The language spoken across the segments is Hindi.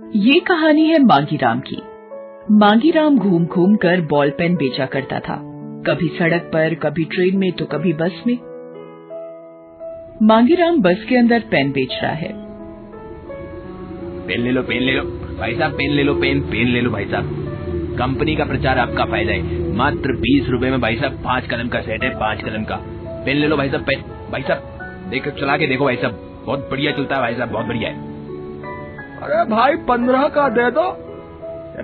ये कहानी है मांगीराम की। मांगीराम घूम घूम कर बॉल पेन बेचा करता था, कभी सड़क पर, कभी ट्रेन में तो कभी बस में। मांगीराम बस के अंदर पेन बेच रहा है। पेन ले लो भाई साहब, पेन ले लो, पेन ले लो भाई साहब। कंपनी का प्रचार आपका फायदा है। मात्र 20 रुपए में भाई साहब 5 कलम का सेट है, 5 कलम का। पेन ले लो भाई साहब, पेन भाई साहब देखो, चला के देखो भाई साहब, बहुत बढ़िया चलता है भाई साहब, बहुत बढ़िया है। अरे भाई 15 का दे दो।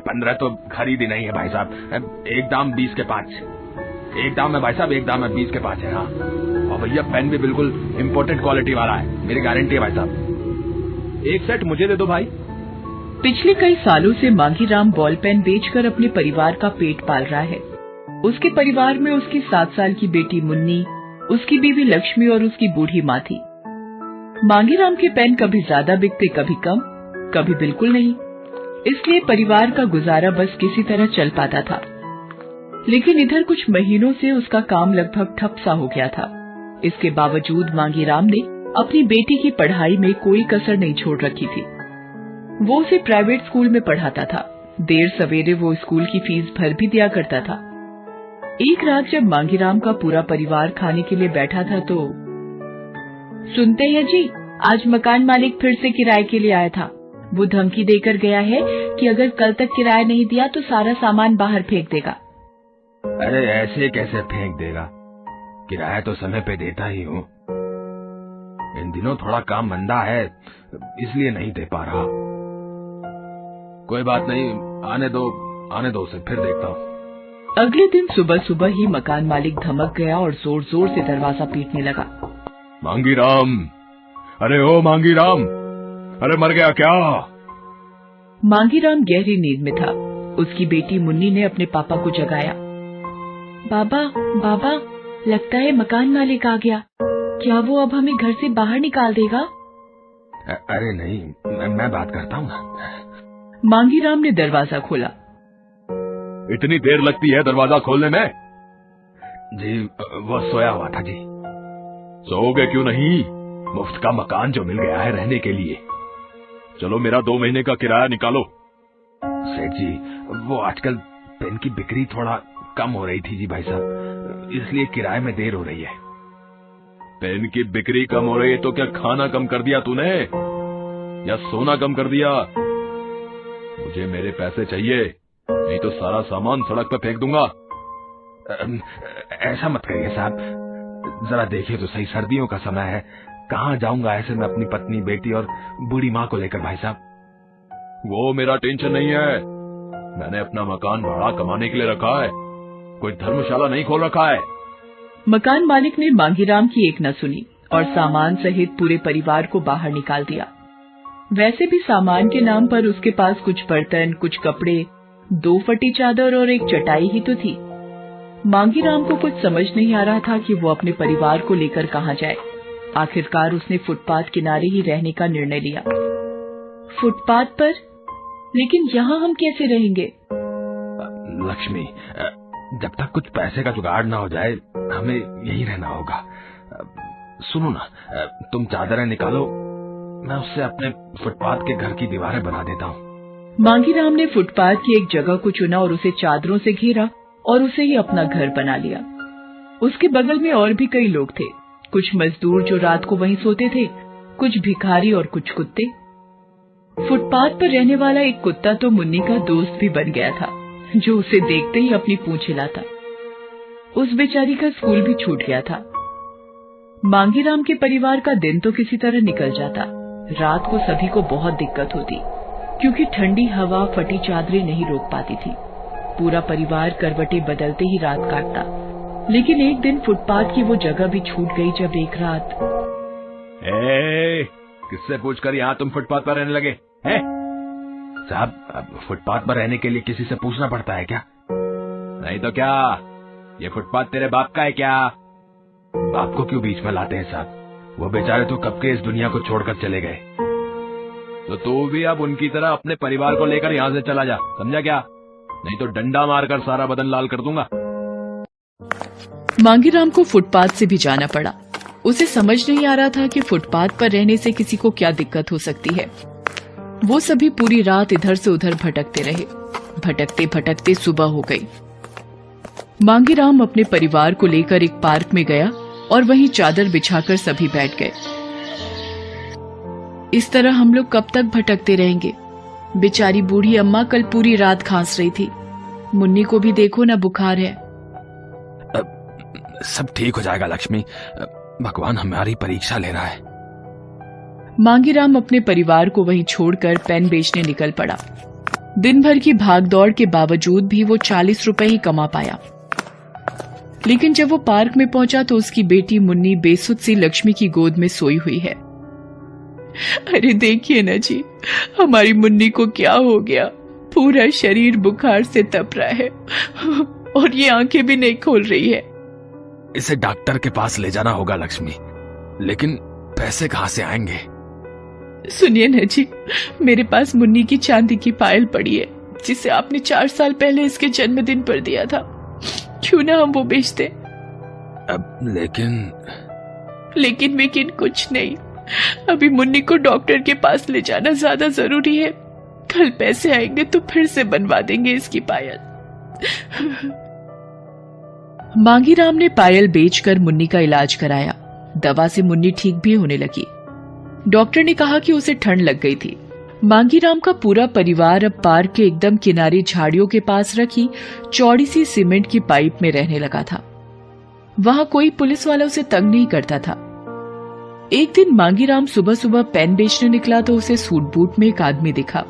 15 तो खरीद ही नहीं है भाई साहब, एक दाम 20 के 5। एक दाम है भाई साहब, एक दाम है 20 के 5 है। हाँ, और भैया पेन भी बिल्कुल इम्पोर्टेंट क्वालिटी वाला है, मेरी गारंटी है भाई साहब। एक सेट मुझे दे दो भाई। पिछले कई सालों से मांगीराम बॉल पेन बेचकर अपने परिवार का पेट पाल रहा है। उसके परिवार में उसकी 7 साल की बेटी मुन्नी, उसकी बीवी लक्ष्मी और उसकी बूढ़ी माँ थी। मांगीराम के पेन कभी ज्यादा बिकते, कभी कम, कभी बिल्कुल नहीं। इसलिए परिवार का गुजारा बस किसी तरह चल पाता था। लेकिन इधर कुछ महीनों से उसका काम लगभग ठप सा हो गया था। इसके बावजूद मांगीराम ने अपनी बेटी की पढ़ाई में कोई कसर नहीं छोड़ रखी थी। वो उसे प्राइवेट स्कूल में पढ़ाता था। देर सवेरे वो स्कूल की फीस भर भी दिया करता था। एक रात जब मांगीराम का पूरा परिवार खाने के लिए बैठा था तो सुनते हैं जी, आज मकान मालिक फिर से किराए के लिए आया था। वो धमकी देकर गया है कि अगर कल तक किराया नहीं दिया तो सारा सामान बाहर फेंक देगा। अरे ऐसे कैसे फेंक देगा, किराया तो समय पे देता ही हूँ। इन दिनों थोड़ा काम मंदा है, इसलिए नहीं दे पा रहा। कोई बात नहीं, आने दो उसे, फिर देखता हूँ। अगले दिन सुबह सुबह ही मकान मालिक धमक गया और जोर जोर से दरवाजा पीटने लगा। मांगीराम, अरे ओ मांगीराम, अरे मर गया क्या? मांगीराम गहरी नींद में था। उसकी बेटी मुन्नी ने अपने पापा को जगाया। बाबा, लगता है मकान मालिक आ गया। क्या वो अब हमें घर से बाहर निकाल देगा? अरे नहीं, मैं बात करता हूँ ना। मांगीराम ने दरवाजा खोला। इतनी देर लगती है दरवाजा खोलने में? जी वो सोया हुआ था जी। सोओगे क्यों नहीं? मुफ्त का मकान जो मिल गया है रहने के लिए। चलो मेरा 2 महीने का किराया निकालो। सेठ जी, वो आजकल पेन की बिक्री थोड़ा कम हो रही थी जी भाई साहब, इसलिए किराए में देर हो रही है। पेन की बिक्री कम हो रही है तो क्या खाना कम कर दिया तूने, या सोना कम कर दिया? मुझे मेरे पैसे चाहिए, नहीं तो सारा सामान सड़क पर फेंक दूंगा। ऐसा मत करिए साहब, जरा देखिए तो सही, सर्दियों का समय है, कहाँ जाऊंगा ऐसे में अपनी पत्नी, बेटी और बूढ़ी माँ को लेकर भाई साहब। वो मेरा टेंशन नहीं है, मैंने अपना मकान भाड़ा कमाने के लिए रखा है, कोई धर्मशाला नहीं खोल रखा है। मकान मालिक ने मांगीराम की एक न सुनी और सामान सहित पूरे परिवार को बाहर निकाल दिया। वैसे भी सामान के नाम पर उसके पास कुछ बर्तन, कुछ कपड़े, 2 फटी चादर और एक चटाई ही तो थी। मांगीराम को कुछ समझ नहीं आ रहा था कि वो अपने परिवार को लेकर कहाँ जाए। आखिरकार उसने फुटपाथ किनारे ही रहने का निर्णय लिया। फुटपाथ पर? लेकिन यहाँ हम कैसे रहेंगे? लक्ष्मी, जब तक कुछ पैसे का जुगाड़ ना हो जाए हमें यही रहना होगा। सुनो ना, तुम चादरें निकालो, मैं उससे अपने फुटपाथ के घर की दीवारें बना देता हूँ। मांगीराम ने फुटपाथ की एक जगह को चुना और उसे चादरों से घेरा और उसे ही अपना घर बना लिया। उसके बगल में और भी कई लोग थे, कुछ मजदूर जो रात को वहीं सोते थे, कुछ भिखारी और कुछ कुत्ते। फुटपाथ पर रहने वाला एक कुत्ता तो मुन्नी का दोस्त भी बन गया था, जो उसे देखते ही अपनी पूंछ हिलाता। उस बेचारी का स्कूल भी छूट गया था। मांगीराम के परिवार का दिन तो किसी तरह निकल जाता। रात को सभी को बहुत दिक्कत होती, क्योंकि ठंडी हवा फटी चादरें नहीं रोक पाती थी। पूरा परिवार करवटें बदलते ही रात काटता। लेकिन एक दिन फुटपाथ की वो जगह भी छूट गई जब एक रात। किससे पूछकर यहाँ तुम फुटपाथ पर रहने लगे हैं? साहब, फुटपाथ पर रहने के लिए किसी से पूछना पड़ता है क्या? नहीं तो क्या ये फुटपाथ तेरे बाप का है क्या? बाप को क्यों बीच में लाते हैं साहब, वो बेचारे तो कब के इस दुनिया को छोड़कर चले गए। तो तू भी अब उनकी तरह अपने परिवार को लेकर यहाँ से चला जा, समझा क्या? नहीं तो डंडा मारकर सारा बदन लाल कर दूंगा। मांगीराम को फुटपाथ से भी जाना पड़ा। उसे समझ नहीं आ रहा था कि फुटपाथ पर रहने से किसी को क्या दिक्कत हो सकती है। वो सभी पूरी रात इधर से उधर भटकते रहे। भटकते भटकते सुबह हो गई। मांगीराम अपने परिवार को लेकर एक पार्क में गया और वहीं चादर बिछाकर सभी बैठ गए। इस तरह हम लोग कब तक भटकते रहेंगे? बेचारी बूढ़ी अम्मा कल पूरी रात खांस रही थी। मुन्नी को भी देखो ना, बुखार है। सब ठीक हो जाएगा लक्ष्मी, भगवान हमारी परीक्षा ले रहा है। मांगीराम अपने परिवार को वहीं छोड़कर पेन बेचने निकल पड़ा। दिन भर की भागदौड़ के बावजूद भी वो 40 रुपए ही कमा पाया। लेकिन जब वो पार्क में पहुंचा तो उसकी बेटी मुन्नी बेसुध सी लक्ष्मी की गोद में सोई हुई है। अरे देखिए ना जी, हमारी मुन्नी को क्या हो गया? पूरा शरीर बुखार से तप रहा है और ये आंखें भी नहीं खोल रही है। इसे डॉक्टर के पास ले जाना होगा लक्ष्मी, लेकिन पैसे कहां से आएंगे? सुनिए ना जी, मेरे पास मुन्नी की चांदी की पायल पड़ी है जिसे आपने 4 साल पहले इसके जन्मदिन पर दिया था। क्यों ना हम वो बेच दें? लेकिन कुछ नहीं। अभी मुन्नी को डॉक्टर के पास ले जाना ज्यादा जरूरी है। कल पैसे आएंगे तो फिर से बनवा देंगे इसकी पायल। मांगीराम ने पायल बेचकर मुन्नी का इलाज कराया। दवा से मुन्नी ठीक भी होने लगी। डॉक्टर ने कहा कि उसे ठंड लग गई थी। मांगीराम का पूरा परिवार अब पार्क के एकदम किनारे झाड़ियों के पास रखी चौड़ी सी सीमेंट की पाइप में रहने लगा था। वहां कोई पुलिस वाला उसे तंग नहीं करता था। एक दिन मांगीराम सुबह सुबह पेन बेचने निकला तो उसे सूट बूट में एक आदमी दिखा।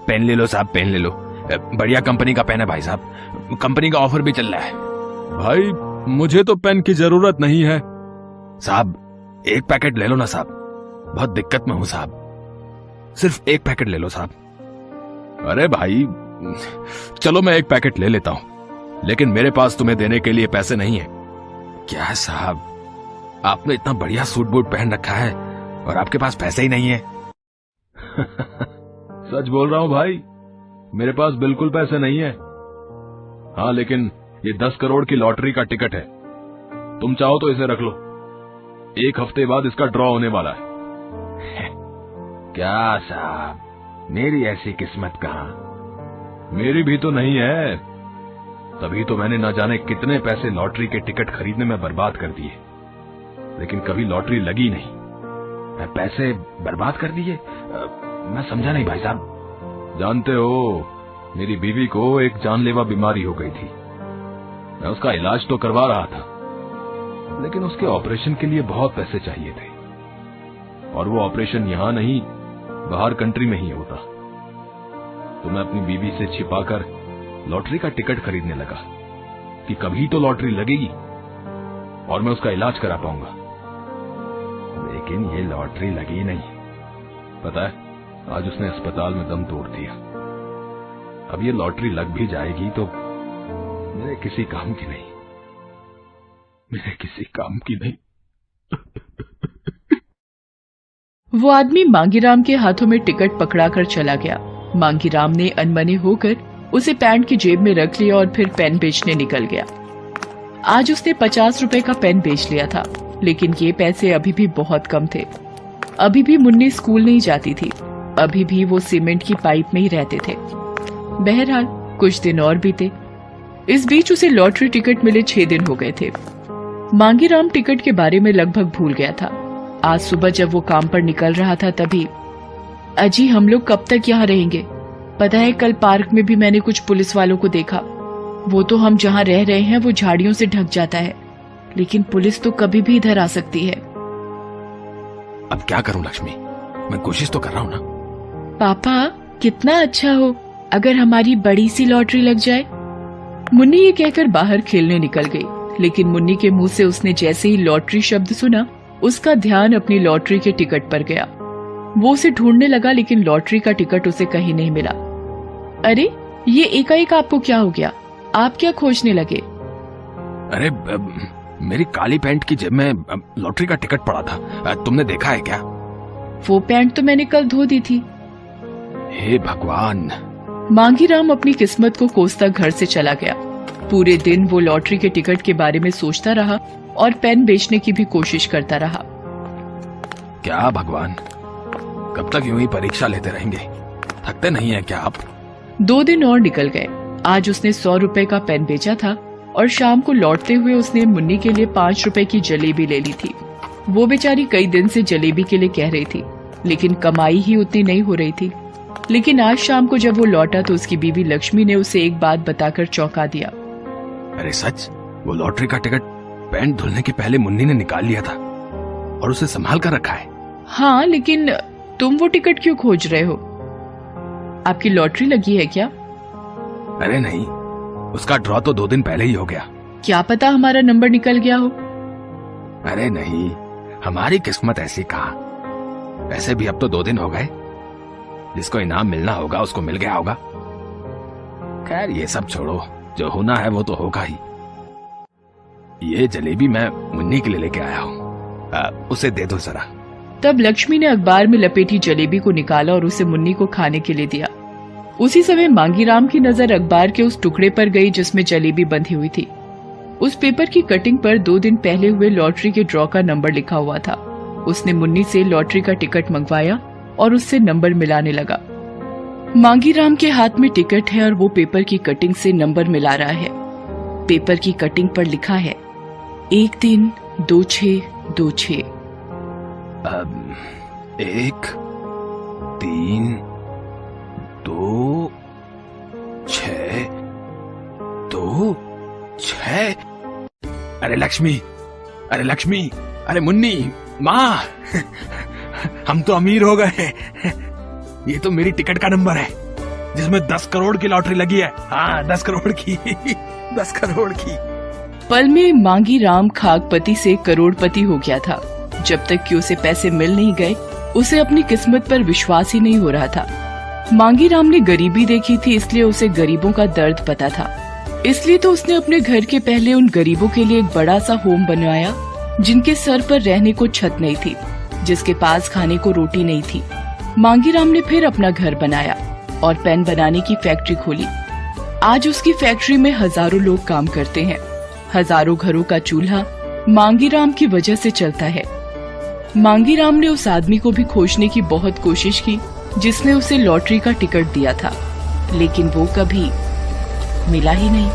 पेन ले लो साहब, पेन ले लो, बढ़िया कंपनी का पेन है भाई साहब, कंपनी का ऑफर भी चल रहा है। भाई मुझे तो पेन की जरूरत नहीं है। साहब एक पैकेट ले लो ना साहब, बहुत दिक्कत में हूं साहब, सिर्फ एक पैकेट ले लो साहब। अरे भाई चलो मैं एक पैकेट ले लेता हूं, लेकिन मेरे पास तुम्हें देने के लिए पैसे नहीं है। क्या है साहब, आपने इतना बढ़िया सूट बूट पहन रखा है और आपके पास पैसे ही नहीं है। सच बोल रहा हूं भाई, मेरे पास बिल्कुल पैसे नहीं है। हाँ लेकिन ये 10 करोड़ की लॉटरी का टिकट है, तुम चाहो तो इसे रख लो। 1 हफ्ते बाद इसका ड्रॉ होने वाला है। क्या साहब, मेरी ऐसी किस्मत कहां? मेरी भी तो नहीं है, तभी तो मैंने ना जाने कितने पैसे लॉटरी के टिकट खरीदने में बर्बाद कर दिए, लेकिन कभी लॉटरी लगी नहीं। पैसे बर्बाद कर दिए? मैं समझा नहीं भाई साहब। जानते हो, मेरी बीवी को एक जानलेवा बीमारी हो गई थी। मैं उसका इलाज तो करवा रहा था, लेकिन उसके ऑपरेशन के लिए बहुत पैसे चाहिए थे, और वो ऑपरेशन यहां नहीं बाहर कंट्री में ही होता। तो मैं अपनी बीवी से छिपाकर लॉटरी का टिकट खरीदने लगा कि कभी तो लॉटरी लगेगी और मैं उसका इलाज करा पाऊंगा। लेकिन ये लॉटरी लगी नहीं। पता है, आज उसने अस्पताल में दम तोड़ दिया। अब ये लॉटरी लग भी जाएगी तो मेरे किसी काम की नहीं, मेरे किसी काम की नहीं। वो आदमी मांगीराम के हाथों में टिकट पकड़ाकर चला गया। मांगीराम ने अनमने होकर उसे पैंट की जेब में रख लिया और फिर पेन बेचने निकल गया। आज उसने 50 रुपए का पेन बेच लिया था, लेकिन ये पैसे अभी भी बहुत कम थे। अभी भी मुन्नी स्कूल नहीं जाती थी, अभी भी वो सीमेंट की पाइप में ही रहते थे। बहरहाल कुछ दिन और बीते। इस बीच उसे लॉटरी टिकट मिले 6 दिन हो गए थे। मांगीराम टिकट के बारे में लगभग भूल गया था। आज सुबह जब वो काम पर निकल रहा था तभी, अजी हम लोग कब तक यहाँ रहेंगे? पता है कल पार्क में भी मैंने कुछ पुलिस वालों को देखा। वो तो हम जहाँ रह रहे हैं वो झाड़ियों से ढक जाता है, लेकिन पुलिस तो कभी भी इधर आ सकती है। अब क्या करूं लक्ष्मी, मैं कोशिश तो कर रहा हूं ना। पापा कितना अच्छा हो अगर हमारी बड़ी सी लॉटरी लग जाए। मुन्नी ये कहकर बाहर खेलने निकल गई, लेकिन मुन्नी के मुंह से उसने जैसे ही लॉटरी शब्द सुना, उसका ध्यान अपनी लॉटरी के टिकट पर गया। वो उसे ढूंढने लगा, लेकिन लॉटरी का टिकट उसे कहीं नहीं मिला। अरे ये एकाएक आपको क्या हो गया? आप क्या खोजने लगे? अरे मेरी काली पैंट की जेब में लॉटरी का टिकट पड़ा था, तुमने देखा है क्या? वो पैंट तो मैंने कल धो दी थी। हे भगवान। मांगीराम अपनी किस्मत को कोसता घर से चला गया। पूरे दिन वो लॉटरी के टिकट के बारे में सोचता रहा और पेन बेचने की भी कोशिश करता रहा। क्या भगवान, कब तक यूं ही परीक्षा लेते रहेंगे? थकते नहीं है क्या आप? 2 दिन और निकल गए। आज उसने 100 रुपए का पेन बेचा था और शाम को लौटते हुए उसने मुन्नी के लिए 5 रुपए की जलेबी ले ली थी। वो बेचारी कई दिन से जलेबी के लिए कह रही थी, लेकिन कमाई ही उतनी नहीं हो रही थी। लेकिन आज शाम को जब वो लौटा तो उसकी बीवी लक्ष्मी ने उसे एक बात बताकर चौंका दिया। अरे सच? वो लॉटरी का टिकट पैंट धुलने के पहले मुन्नी ने निकाल लिया था और उसे संभाल कर रखा है। हाँ, लेकिन तुम वो टिकट क्यों खोज रहे हो? आपकी लॉटरी लगी है क्या? अरे नहीं, उसका ड्रॉ तो 2 दिन पहले ही हो गया। क्या पता हमारा नंबर निकल गया हो। अरे नहीं, हमारी किस्मत ऐसी कहा। वैसे भी अब तो 2 दिन हो गए। जिसको इनाम मिलना होगा उसको मिल गया होगा। खैर ये सब छोड़ो, जो होना है वो तो होगा ही। ये जलेबी मैं मुन्नी के लिए लेके आया हूँ, उसे दे दो जरा। तब लक्ष्मी ने अखबार में लपेटी जलेबी को निकाला और उसे मुन्नी को खाने के लिए दिया। उसी समय मांगीराम की नजर अखबार के उस टुकड़े पर गई जिसमें जलेबी बंधी हुई थी। उस पेपर की कटिंग पर 2 दिन पहले हुए लॉटरी के ड्रॉ का नंबर लिखा हुआ था। उसने मुन्नी से लॉटरी का टिकट मंगवाया और उससे नंबर मिलाने लगा। मांगीराम के हाथ में टिकट है और वो पेपर की कटिंग से नंबर मिला रहा है। पेपर की कटिंग पर लिखा है 132626। 1 3 2 6 2 6। अरे लक्ष्मी, अरे लक्ष्मी, अरे मुन्नी, माँ, हम तो अमीर हो गए। ये तो मेरी टिकट का नंबर है जिसमें 10 करोड़ की लॉटरी लगी है। हाँ, 10 करोड़ की। 10 करोड़ की। पल में मांगीराम खाकपति से करोड़पति हो गया था। जब तक कि उसे पैसे मिल नहीं गए उसे अपनी किस्मत पर विश्वास ही नहीं हो रहा था। मांगीराम ने गरीबी देखी थी, इसलिए उसे गरीबों का दर्द पता था। इसलिए तो उसने अपने घर के पहले उन गरीबों के लिए एक बड़ा सा होम बनवाया जिनके सर पर रहने को छत नहीं थी, जिसके पास खाने को रोटी नहीं थी। मांगीराम ने फिर अपना घर बनाया और पेन बनाने की फैक्ट्री खोली। आज उसकी फैक्ट्री में हजारों लोग काम करते हैं। हजारों घरों का चूल्हा मांगीराम की वजह से चलता है। मांगीराम ने उस आदमी को भी खोजने की बहुत कोशिश की जिसने उसे लॉटरी का टिकट दिया था, लेकिन वो कभी मिला ही नहीं।